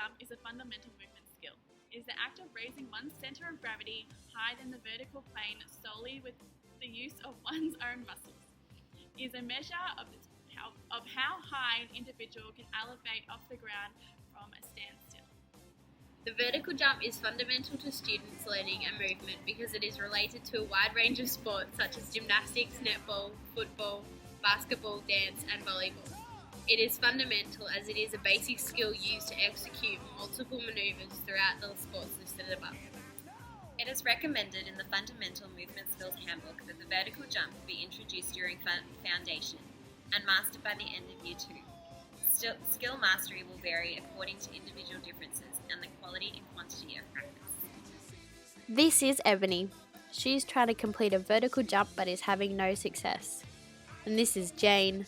jump is a fundamental movement skill. It is the act of raising one's center of gravity higher than the vertical plane solely with the use of one's own muscles. It is a measure of how high an individual can elevate off the ground from a standstill. The vertical jump is fundamental to students' learning and movement because it is related to a wide range of sports such as gymnastics, netball, football, basketball, dance, and volleyball. It is fundamental as it is a basic skill used to execute multiple maneuvers throughout the sports listed above. It is recommended in the Fundamental Movement Skills Handbook that the vertical jump be introduced during foundation and mastered by the end of Year 2. Skill mastery will vary according to individual differences and the quality and quantity of practice. This is Ebony. She's trying to complete a vertical jump but is having no success. And this is Jane.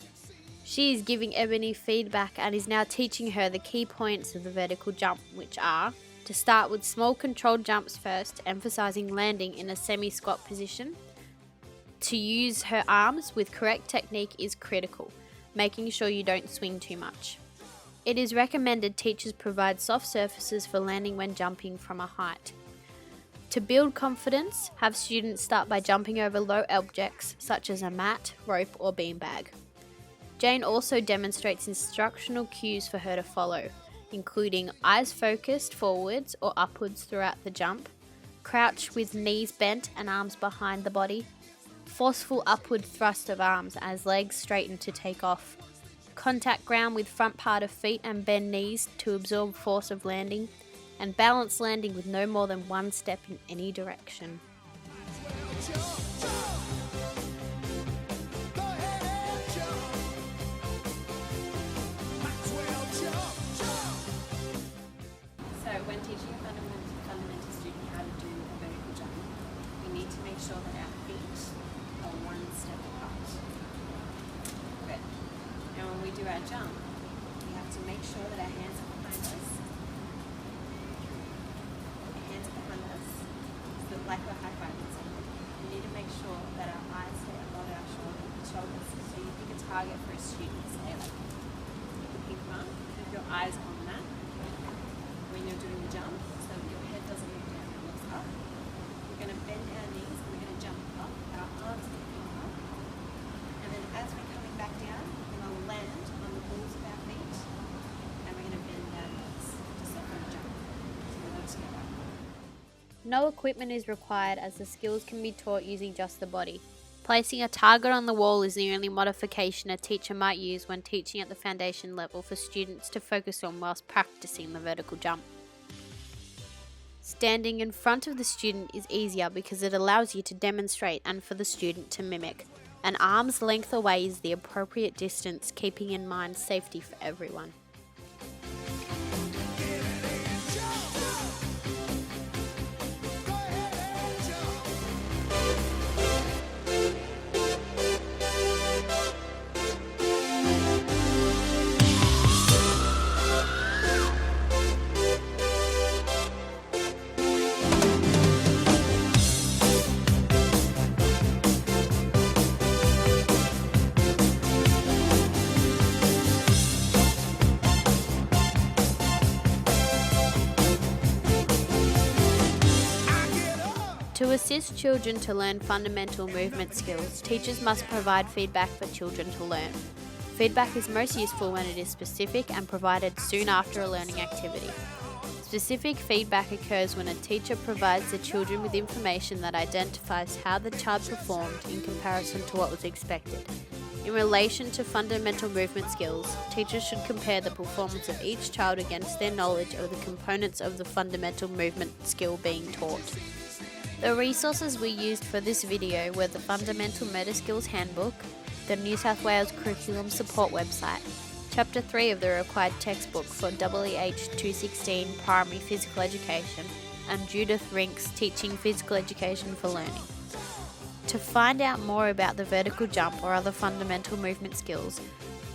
She is giving Ebony feedback and is now teaching her the key points of the vertical jump, which are to start with small controlled jumps first, emphasizing landing in a semi-squat position. To use her arms with correct technique is critical, making sure you don't swing too much. It is recommended teachers provide soft surfaces for landing when jumping from a height. To build confidence, have students start by jumping over low objects such as a mat, rope, or beanbag. Jane also demonstrates instructional cues for her to follow, including eyes focused forwards or upwards throughout the jump, crouch with knees bent and arms behind the body, forceful upward thrust of arms as legs straighten to take off, contact ground with front part of feet and bend knees to absorb force of landing, and balanced landing with no more than one step in any direction. So when teaching a fundamental student how to do a vertical jump, we need to make sure that our feet are one step apart. Good. And when we do our jump, we have to make sure that our hands are behind us. Our hands are behind us, so like we're high-fiving someone. We need to make sure that our eyes stay above our shoulders. So you pick a target for a student, say like the pink one, keep your eyes on that when you're doing the jump, so that your head doesn't look down, it looks up. We're going to bend our knees and we're going to jump up, our arms are going to come up, and then as we're coming back down, we're going to land on the balls of our feet, and we're going to bend our knees just like on a jump. So we'll go together. No equipment is required as the skills can be taught using just the body. Placing a target on the wall is the only modification a teacher might use when teaching at the foundation level for students to focus on whilst practicing the vertical jump. Standing in front of the student is easier because it allows you to demonstrate and for the student to mimic. An arm's length away is the appropriate distance, keeping in mind safety for everyone. To assist children to learn fundamental movement skills, teachers must provide feedback for children to learn. Feedback is most useful when it is specific and provided soon after a learning activity. Specific feedback occurs when a teacher provides the children with information that identifies how the child performed in comparison to what was expected. In relation to fundamental movement skills, teachers should compare the performance of each child against their knowledge of the components of the fundamental movement skill being taught. The resources we used for this video were the Fundamental Motor Skills Handbook, the New South Wales Curriculum Support website, Chapter 3 of the required textbook for EEH216 Primary Physical Education, and Judith Rink's Teaching Physical Education for Learning. To find out more about the vertical jump or other fundamental movement skills,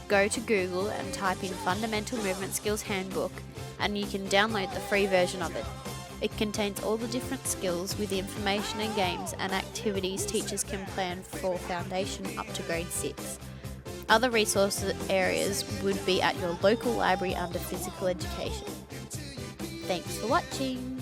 go to Google and type in Fundamental Movement Skills Handbook and you can download the free version of it. It contains all the different skills with information and games and activities teachers can plan for foundation up to grade 6. Other resource areas would be at your local library under physical education. Thanks for watching.